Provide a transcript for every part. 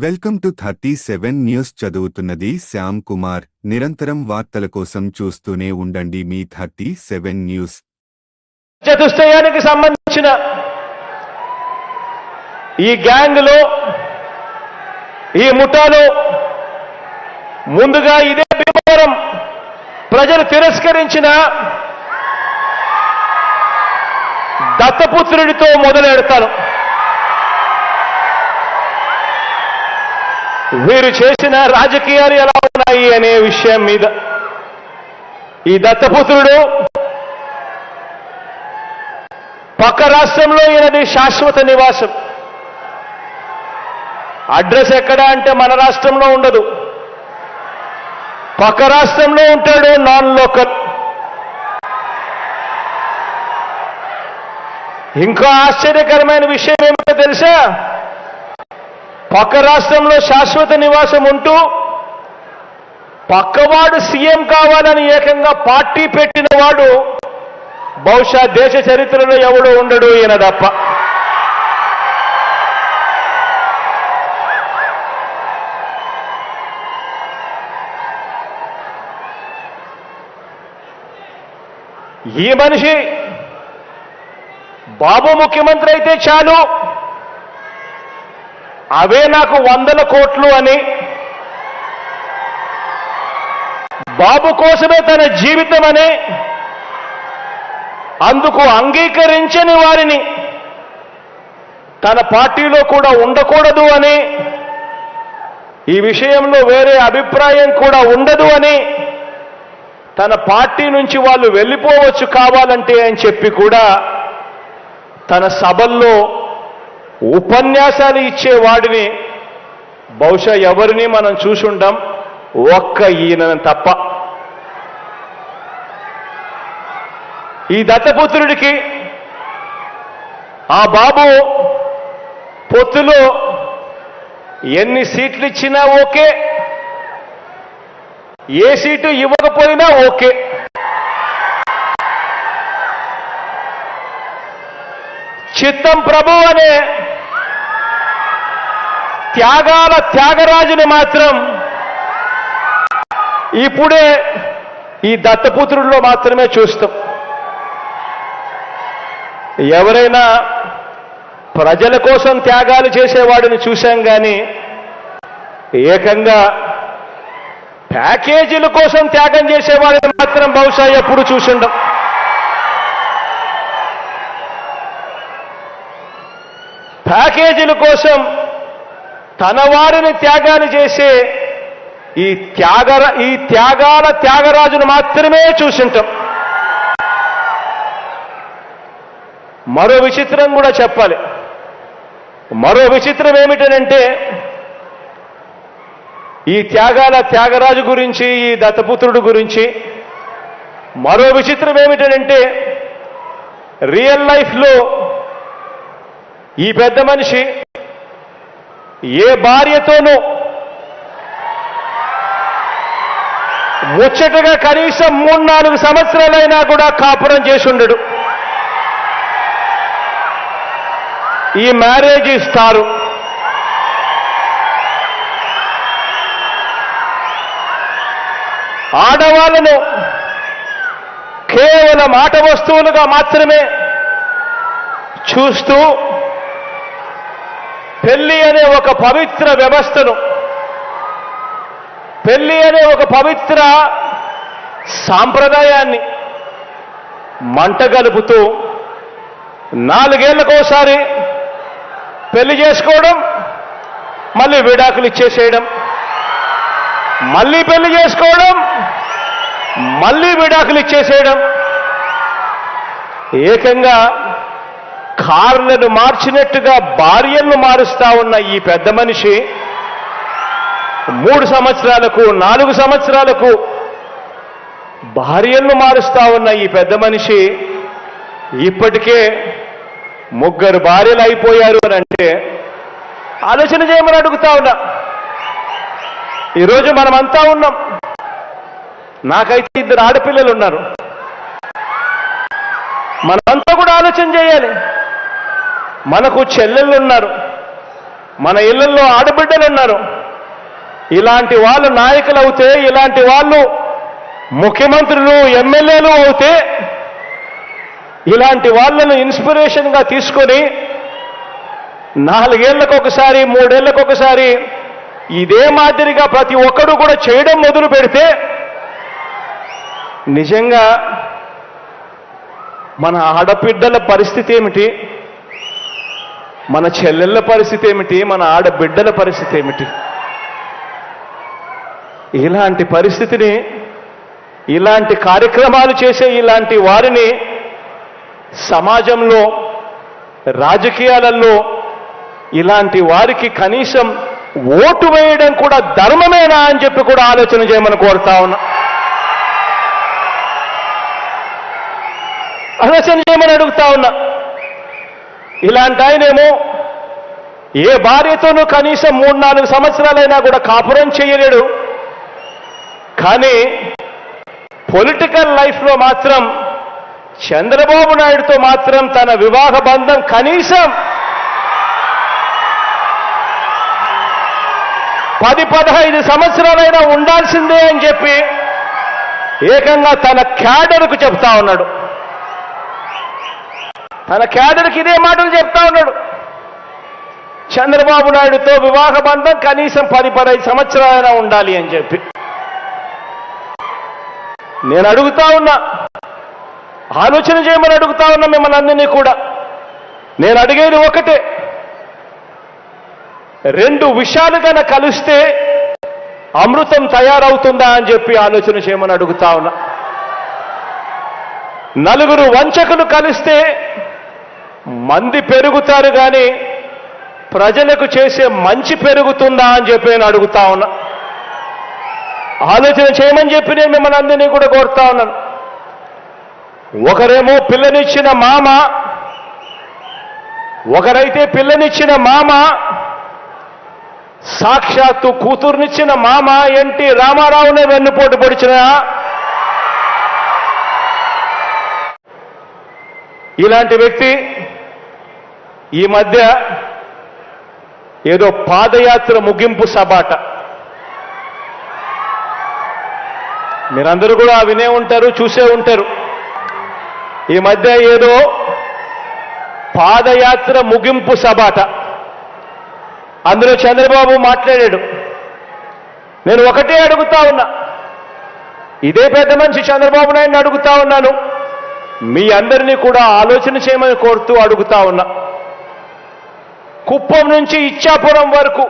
Welcome to 37 news. చదువుతున్నది శ్యామ్ కుమార్. నిరంతరం వార్తల కోసం చూస్తూనే ఉండండి మీ 37 న్యూస్. చతుష్టయానికి సంబంధించిన ఈ గ్యాంగ్ లో ఈ ముఠాలో ముందుగా ఇదే భీమవరం ప్రజలు తిరస్కరించిన దత్తపుత్రుడితో మొదలెడతాను. వీరు చేసిన రాజకీయాలు ఎలా ఉన్నాయి అనే విషయం మీద ఈ దత్తపుత్రుడు పక్క రాష్ట్రంలో ఈయనది శాశ్వత నివాసం. అడ్రస్ ఎక్కడ అంటే మన రాష్ట్రంలో ఉండదు, పక్క రాష్ట్రంలో ఉంటాడు, నాన్ లోకల్. ఇంకా ఆశ్చర్యకరమైన విషయం ఏమిటో తెలుసా? పక్క రాష్ట్రంలో శాశ్వత నివాసం ఉంటూ పక్కవాడు సీఎం కావాలని ఏకంగా పార్టీ పెట్టిన వాడు బహుశా దేశ చరిత్రలో ఎవడో ఉండడు, ఈయన తప్ప. ఈ మనిషి బాబు ముఖ్యమంత్రి అయితే చాలు, అవే నాకు 100 కోట్లు అని, బాబు కోసమే తన జీవితం అని, అందుకు అంగీకరించని వారిని తన పార్టీలో కూడా ఉండకూడదు అని, ఈ విషయంలో వేరే అభిప్రాయం కూడా ఉండదు అని, తన పార్టీ నుంచి వాళ్ళు వెళ్ళిపోవచ్చు కావాలంటే అని చెప్పి కూడా తన సభల్లో ఉపన్యాసాలు ఇచ్చేవాడిని బహుశా ఎవరిని మనం చూసుంటాం, ఒక్క ఈయన తప్ప. ఈ దత్తపుత్రుడికి ఆ బాబు పొత్తులో ఎన్ని సీట్లు ఇచ్చినా ఓకే, ఏ సీటు ఇవ్వకపోయినా ఓకే. చిత్తం ప్రభు అనే త్యాగాల త్యాగరాజుని మాత్రం ఇప్పుడే ఈ దత్తపుత్రుల్లో మాత్రమే చూస్తాం. ఎవరైనా ప్రజల కోసం త్యాగాలు చేసేవాడిని చూశాం కానీ ఏకంగా ప్యాకేజీల కోసం త్యాగం చేసేవాడిని మాత్రం బహుశా ఎప్పుడు చూసిండం. ప్యాకేజీల కోసం తన వారిని త్యాగాలు చేసే ఈ త్యాగాల త్యాగరాజును మాత్రమే చూసింటాం. మరో విచిత్రం కూడా చెప్పాలి. మరో విచిత్రం ఏమిటనంటే ఈ త్యాగాల త్యాగరాజు గురించి, ఈ దత్తపుత్రుడు గురించి మరో విచిత్రం ఏమిటనంటే రియల్ లైఫ్లో ఈ పెద్ద మనిషి ఏ భార్యతోనూ ముచ్చటగా కనీసం 3-4 సంవత్సరాలైనా కూడా కాపురం చేసి ఉండడు. ఈ మ్యారేజ్ ఇస్తారు. ఆడవాళ్ళను కేవలం ఆట వస్తువులుగా మాత్రమే చూస్తూ పెళ్లి అనే ఒక పవిత్ర వ్యవస్థను, పెళ్లి అనే ఒక పవిత్ర సాంప్రదాయాన్ని మంటగలుపుతూ 4 ఏళ్లకోసారి పెళ్లి చేసుకోవడం, మళ్ళీ విడాకులు ఇచ్చేసేయడం, మళ్ళీ పెళ్లి చేసుకోవడం, మళ్ళీ విడాకులు ఇచ్చేసేయడం, ఏకంగా కార్లను మార్చినట్టుగా భార్యలను మారుస్తా ఉన్న ఈ పెద్ద మనిషి 3 సంవత్సరాలకు 4 సంవత్సరాలకు భార్యలను మారుస్తా ఉన్న ఈ పెద్ద మనిషి ఇప్పటికే 3 భార్యలు అయిపోయారు అని అంటే ఆలోచన చేయమని అడుగుతా ఉన్నా. ఈరోజు మనమంతా ఉన్నాం. నాకైతే 2 ఆడపిల్లలు ఉన్నారు. మనమంతా కూడా ఆలోచన చేయాలి. మనకు చెల్లెళ్ళు ఉన్నారు, మన ఇళ్లలో ఆడబిడ్డలు ఉన్నారు. ఇలాంటి వాళ్ళు నాయకులు అవుతే, ఇలాంటి వాళ్ళు ముఖ్యమంత్రులు ఎమ్మెల్యేలు అవుతే, ఇలాంటి వాళ్ళను ఇన్స్పిరేషన్గా తీసుకొని 4 ఏళ్లకొకసారి 3 ఏళ్లకొకసారి ఇదే మాదిరిగా ప్రతి ఒక్కరూ కూడా చేయడం మొదలు పెడితే నిజంగా మన ఆడబిడ్డల పరిస్థితి ఏమిటి, మన చెల్లెళ్ళ పరిస్థితి ఏమిటి, మన ఆడబిడ్డల పరిస్థితి ఏమిటి? ఇలాంటి పరిస్థితిని, ఇలాంటి కార్యక్రమాలు చేసే ఇలాంటి వారిని సమాజంలో, రాజకీయాలలో ఇలాంటి వారికి కనీసం ఓటు వేయడం కూడా ధర్మమేనా అని చెప్పి కూడా ఆలోచన చేయమని కోరుతా ఉన్నా. ఆలోచన చేయమని అడుగుతా ఉన్నా. ఇలాంటి ఆయనేమో ఏ భార్యతోనూ కనీసం 3-4 సంవత్సరాలైనా కూడా కాపురం చేయలేడు. కానీ పొలిటికల్ లైఫ్లో మాత్రం చంద్రబాబు నాయుడుతో మాత్రం తన వివాహ బంధం కనీసం 10-15 సంవత్సరాలైనా ఉండాల్సిందే అని చెప్పి ఏకంగా తన క్యాడర్కు చెప్తా ఉన్నాడు. తన క్యాడర్కి ఇదే మాటలు చెప్తా ఉన్నాడు. చంద్రబాబు నాయుడుతో వివాహ బంధం కనీసం 10-15 సంవత్సరాలైనా ఉండాలి అని చెప్పి. నేను అడుగుతా ఉన్నా, ఆలోచన చేయమని అడుగుతా ఉన్నా మిమ్మల్ని అందరినీ కూడా. నేను అడిగేది ఒకటే, 2 విషయాలు కనుక కలిస్తే అమృతం తయారవుతుందా అని చెప్పి ఆలోచన చేయమని అడుగుతా ఉన్నా. 4 వంచకులు కలిస్తే మంది పెరుగుతారు కానీ ప్రజలకు చేసే మంచి పెరుగుతుందా అని చెప్పి నేను అడుగుతా ఉన్నా. ఆలోచన చేయమని చెప్పి నేను మిమ్మల్ని అందరినీ కూడా కోరుతా ఉన్నాను. ఒకరేమో పిల్లనిచ్చిన మామ, ఒకరైతే పిల్లనిచ్చిన మామ, సాక్షాత్తు కూతుర్నిచ్చిన మామ ఎన్టీ రామారావునే వెన్నుపోటు పొడిచిన ఇలాంటి వ్యక్తి ఈ మధ్య ఏదో పాదయాత్ర ముగింపు సబాట, మీరందరూ కూడా వినే ఉంటారు, చూసే ఉంటారు. ఈ మధ్య ఏదో పాదయాత్ర ముగింపు సబాట, అందులో చంద్రబాబు మాట్లాడాడు. నేను ఒకటే అడుగుతా ఉన్నా, ఇదే పెద్ద మనిషి చంద్రబాబు నాయుడిని అడుగుతా ఉన్నాను, మీ అందరినీ కూడా ఆలోచన చేయమని కోరుతూ అడుగుతా ఉన్నా. కుప్పం నుంచి ఇచ్చాపురం వరకు,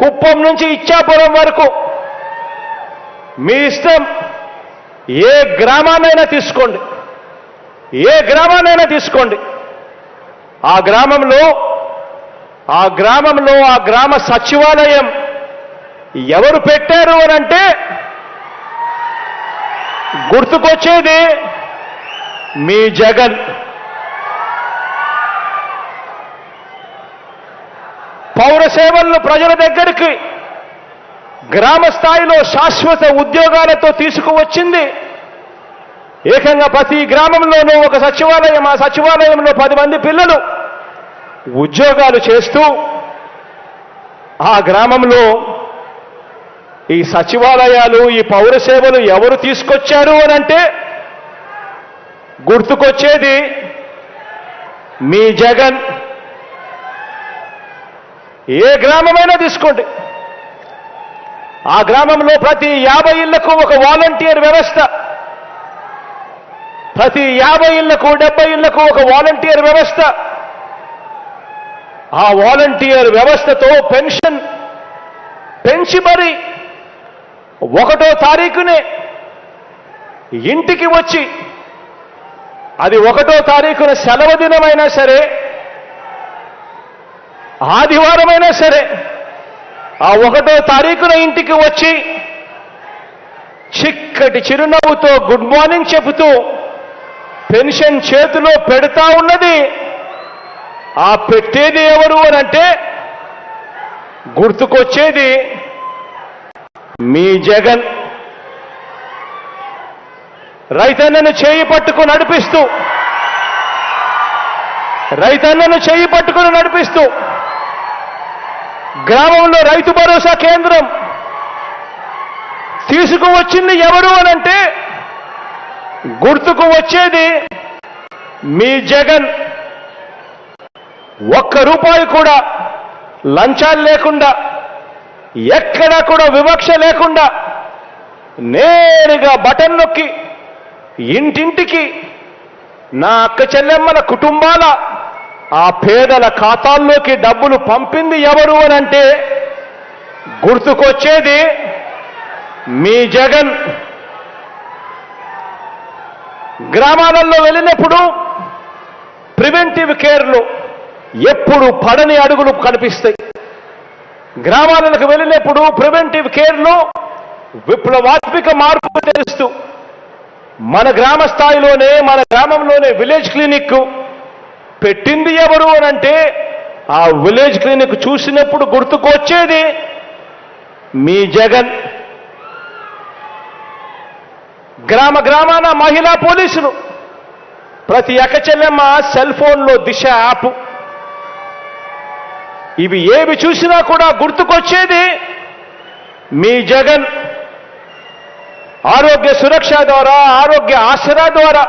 కుప్పం నుంచి ఇచ్చాపురం వరకు మీ ఇష్టం, ఏ గ్రామాన్నైనా తీసుకోండి, ఏ గ్రామాన్నైనా తీసుకోండి. ఆ గ్రామంలో ఆ గ్రామ సచివాలయం ఎవరు పెట్టారు అని అంటే గుర్తుకొచ్చేది మీ జగన్. పౌర సేవలను ప్రజల దగ్గరికి గ్రామ స్థాయిలో శాశ్వత ఉద్యోగాలతో తీసుకువచ్చింది ఏకంగా ప్రతి గ్రామంలోనూ ఒక సచివాలయం, ఆ సచివాలయంలో 10 మంది పిల్లలు ఉద్యోగాలు చేస్తూ ఆ గ్రామంలో ఈ సచివాలయాలు, ఈ పౌర సేవలు ఎవరు తీసుకొచ్చారు అని అంటే గుర్తుకొచ్చేది మీ జగన్. ఏ గ్రామమైనా తీసుకోండి, ఆ గ్రామంలో ప్రతి 50 ఇళ్లకు ఒక వాలంటీర్ వ్యవస్థ, ప్రతి 50 ఇళ్లకు 70 ఇళ్లకు ఒక వాలంటీర్ వ్యవస్థ. ఆ వాలంటీర్ వ్యవస్థతో పెన్షన్ పెంచి మరి 1వ తారీఖునే ఇంటికి వచ్చి, అది 1వ తారీఖున సెలవు దినమైనా సరే, ఆదివారమైనా సరే, ఆ 1వ తారీఖున ఇంటికి వచ్చి చిక్కటి చిరునవ్వుతో గుడ్ మార్నింగ్ చెబుతూ పెన్షన్ చేతిలో పెడతా ఉన్నది. ఆ పెట్టేది ఎవరు అని అంటే గుర్తుకొచ్చేది మీ జగన్. రైతన్నను చేయి పట్టుకుని నడిపిస్తూ, రైతన్నను చేయి పట్టుకుని నడిపిస్తూ గ్రామంలో రైతు భరోసా కేంద్రం తీసుకువచ్చింది ఎవరు అనంటే గుర్తుకు వచ్చేది మీ జగన్. ఒక్క రూపాయి కూడా లంచాలు లేకుండా, ఎక్కడా కూడా వివక్ష లేకుండా నేరుగా బటన్ నొక్కి ఇంటింటికి నా అక్క చెల్లెమ్మల కుటుంబాల ఆ పేదల ఖాతాల్లోకి డబ్బులు పంపింది ఎవరు అనంటే గుర్తుకొచ్చేది మీ జగన్. గ్రామాలలో వెళ్ళినప్పుడు ప్రివెంటివ్ కేర్లు ఎప్పుడు పడని అడుగులు కనిపిస్తాయి. గ్రామాలకు వెళ్ళినప్పుడు ప్రివెంటివ్ కేర్లో విప్లవాత్మక మార్పు తెలుస్తూ మన గ్రామ స్థాయిలోనే, మన గ్రామంలోనే విలేజ్ క్లినిక్ పెట్టింది ఎవరు అనంటే ఆ విలేజ్ క్లినిక్ చూసినప్పుడు గుర్తుకొచ్చేది మీ జగన్. గ్రామ గ్రామాన మహిళా పోలీసులు, ప్రతి అక్క చెల్లెమ్మ సెల్ ఫోన్లో దిశ యాప్, ఇవి ఏవి చూసినా కూడా గుర్తుకొచ్చేది మీ జగన్. ఆరోగ్య సురక్ష ద్వారా, ఆరోగ్య ఆసరా ద్వారా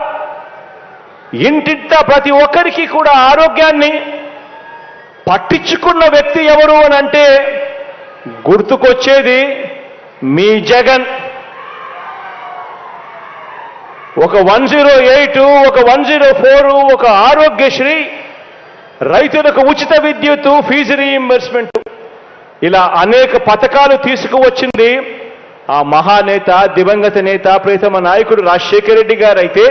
ఇంటింటా ప్రతి ఒక్కరికి కూడా ఆరోగ్యాన్ని పట్టించుకున్న వ్యక్తి ఎవరు అనంటే గుర్తుకొచ్చేది మీ జగన్. ఒక 108, ఒక 104, ఒక ఆరోగ్యశ్రీ, రైతులకు ఉచిత విద్యుత్, ఫీజు రీయింబర్స్మెంట్, ఇలా అనేక పథకాలు తీసుకువచ్చింది ఆ మహానేత, దివంగత నేత, ప్రియతమ నాయకుడు రాజశేఖర రెడ్డి గారు. అయితే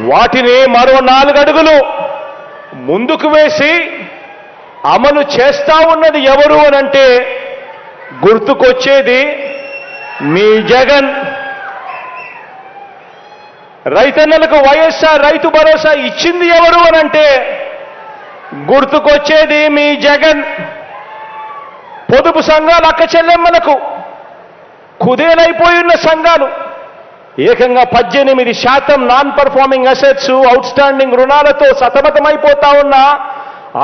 వాటిని మరో 4 అడుగులు ముందుకు వేసి అమలు చేస్తా ఉన్నది ఎవరు అనంటే గుర్తుకొచ్చేది మీ జగన్. రైతన్నలకు వైఎస్ఆర్ రైతు భరోసా ఇచ్చింది ఎవరు అనంటే గుర్తుకొచ్చేది మీ జగన్. పొదుపు సంఘాలు, అక్క చెల్లెమ్మలకు కుదేలైపోయిన సంఘాలు, ఏకంగా 18% non performing assets, out standing రుణాలతో సతమతమైపోతా ఉన్న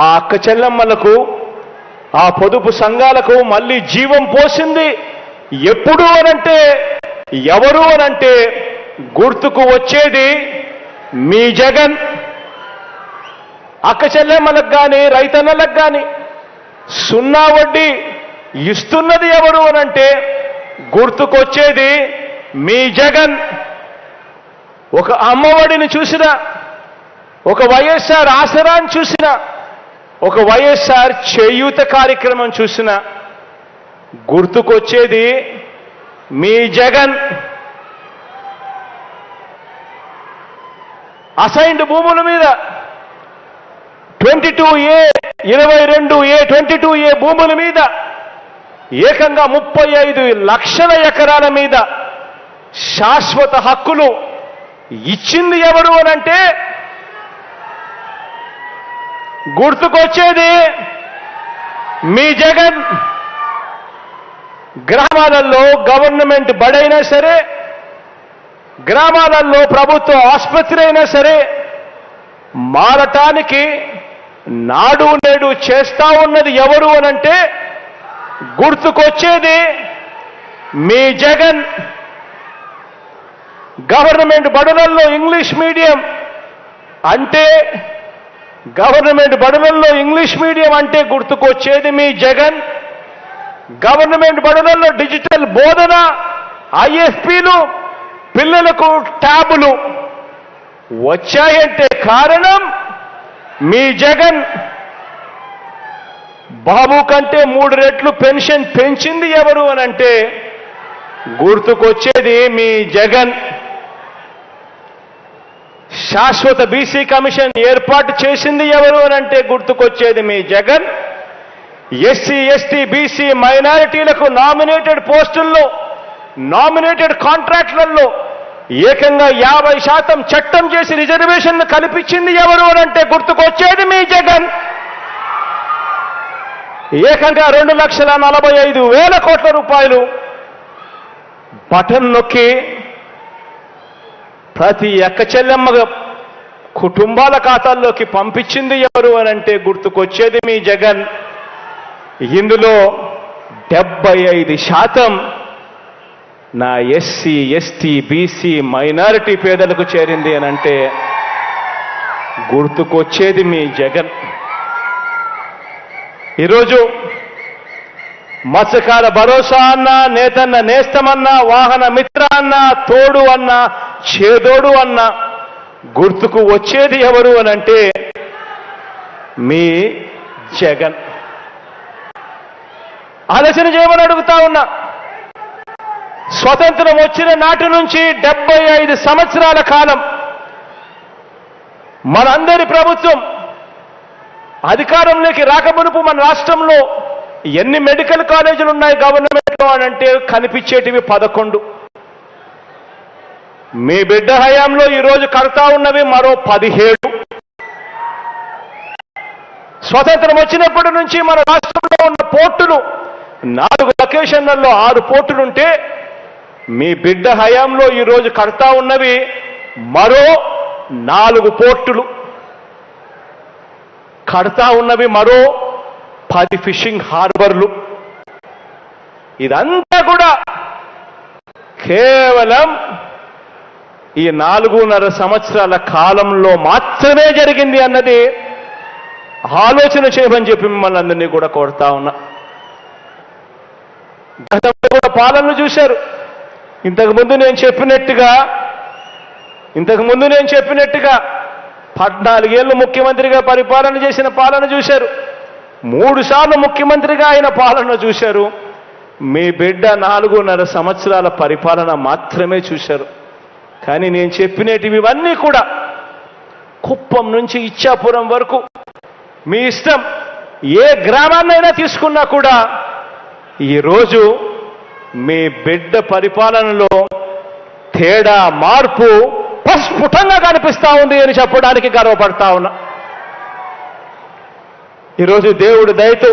ఆ అక్క చెల్లెమ్మలకు, ఆ పొదుపు సంఘాలకు మళ్ళీ జీవం పోసింది ఎప్పుడు అనంటే ఎవరు అనంటే గుర్తుకు వచ్చేది మీ జగన్. అక్క చెల్లెమ్మలకు కానీ, రైతన్నలకు కానీ 0 వడ్డీ ఇస్తున్నది ఎవరు అనంటే గుర్తుకొచ్చేది మీ జగన్. ఒక అమ్మఒడిని చూసినా, ఒక వైఎస్ఆర్ ఆసరాన్ని చూసినా, ఒక వైఎస్ఆర్ చేయూత కార్యక్రమం చూసినా గుర్తుకొచ్చేది మీ జగన్. అసైన్డ్ భూముల మీద 22A, 22A, 22A భూముల మీద ఏకంగా 35 లక్షల ఎకరాల మీద శాశ్వత హక్కులు ఇచ్చింది ఎవరు అనంటే గుర్తుకొచ్చేది మీ జగన్. గ్రామాలలో గవర్నమెంట్ బడైనా సరే, గ్రామాలలో ప్రభుత్వ ఆసుపత్రి అయినా సరే మారటానికి నాడు నేడు చేస్తా ఉన్నది ఎవరు అనంటే గుర్తుకొచ్చేది మీ జగన్. గవర్నమెంట్ బడులలో ఇంగ్లీష్ మీడియం అంటే, గవర్నమెంట్ బడులలో ఇంగ్లీష్ మీడియం అంటే గుర్తుకొచ్చేది మీ జగన్. గవర్నమెంట్ బడులలో డిజిటల్ బోధన, IFPలు, పిల్లలకు ట్యాబులు వచ్చాయంటే కారణం మీ జగన్. బాబు కంటే 3 రెట్లు పెన్షన్ పెంచింది ఎవరు అనంటే గుర్తుకొచ్చేది మీ జగన్. శాశ్వత బీసీ కమిషన్ ఏర్పాటు చేసింది ఎవరు అనంటే గుర్తుకొచ్చేది మీ జగన్. ఎస్సీ, ఎస్టీ, బీసీ మైనారిటీలకు నామినేటెడ్ పోస్టుల్లో, నామినేటెడ్ కాంట్రాక్టులలో ఏకంగా 50% చట్టం చేసి రిజర్వేషన్ కల్పించింది ఎవరు అనంటే గుర్తుకొచ్చేది మీ జగన్. ఏకంగా 2,45,000 కోట్ల రూపాయలు బటన్ నొక్కి ప్రతి అక్క చెల్లెమ్మ కుటుంబాల ఖాతాల్లోకి పంపించింది ఎవరు అని అంటే గుర్తుకొచ్చేది మీ జగన్. ఇందులో 75% నా ఎస్సీ, ఎస్టీ, బీసీ, మైనారిటీ పేదలకు చేరింది అని అంటే గుర్తుకొచ్చేది మీ జగన్. ఈరోజు మత్స్యకార భరోసా అన్న, నేతన్న నేస్తమన్న, వాహన మిత్ర అన్న, తోడు అన్న, చేదోడు అన్న గుర్తుకు వచ్చేది ఎవరు అని అంటే మీ జగన్. ఆలోచన చేయమని అడుగుతా ఉన్నా. స్వతంత్రం వచ్చిన నాటి నుంచి 75 సంవత్సరాల కాలం మనందరి ప్రభుత్వం అధికారంలోకి రాకమునుపు మన రాష్ట్రంలో ఎన్ని మెడికల్ కాలేజీలు ఉన్నాయి గవర్నమెంట్లో అని అంటే కనిపించేటివి 11. మీ బిడ్డ హయాంలో ఈరోజు కడతా ఉన్నవి మరో 17. స్వతంత్రం వచ్చినప్పటి నుంచి మన రాష్ట్రంలో ఉన్న పోర్టులు 4 లొకేషన్లలో 6 పోర్టులుంటే మీ బిడ్డ హయాంలో ఈరోజు కడతా ఉన్నవి మరో 4 పోర్టులు. కడతా ఉన్నవి మరో 10 ఫిషింగ్ హార్బర్లు. ఇదంతా కూడా కేవలం ఈ 4.5 సంవత్సరాల కాలంలో మాత్రమే జరిగింది అన్నది ఆలోచన చేయమని చెప్పి మిమ్మల్ని అందరినీ కూడా కోరుతా ఉన్నా. గతంలో కూడా పాలనలు చూశారు. ఇంతకుముందు నేను చెప్పినట్టుగా 14 ఏళ్ళు ముఖ్యమంత్రిగా పరిపాలన చేసిన పాలన చూశారు. 3 సార్లు ముఖ్యమంత్రిగా ఆయన పాలన చూశారు. మీ బిడ్డ 4.5 సంవత్సరాల పరిపాలన మాత్రమే చూశారు. కానీ నేను చెప్పినటివి ఇవన్నీ కూడా కుప్పం నుంచి ఇచ్చాపురం వరకు మీ ఇష్టం, ఏ గ్రామాన్నైనా తీసుకున్నా కూడా ఈరోజు మీ బిడ్డ పరిపాలనలో తేడా, మార్పు ప్రస్ఫుటంగా కనిపిస్తా ఉంది అని చెప్పడానికి గర్వపడతా ఉన్నా. ఈరోజు దేవుడి దయతో